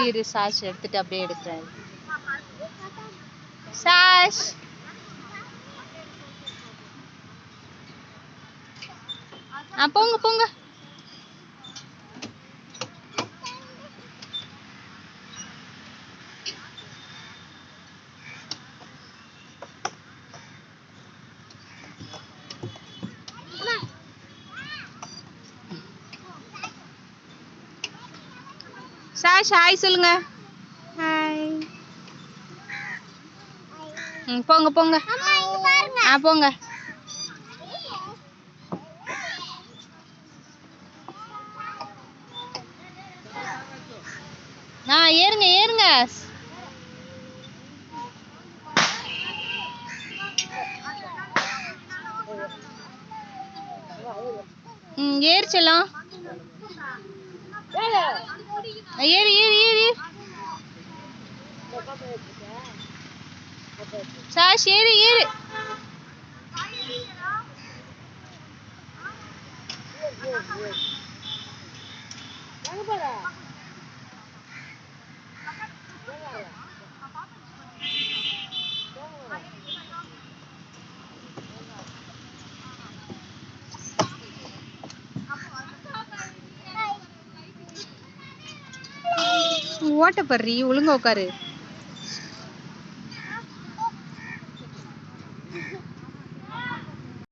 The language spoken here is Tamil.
இரு சாஷ் எடுத்துட்டு அப்படியே எடுக்கிறேன். சாஷ் போங்க போங்க. சாஷ் ஹாய் சொல்லுங்க. ஹாய். போங்க போங்க. போங்க. ஏறுங்க ஏறுங்க. ஏறிச்சலாம். ஏறு ஏறு ஏறு. சாஷ் ஏறு ஏறு. ஓட்ட படுறி ஒழுங்கா உட்காரு.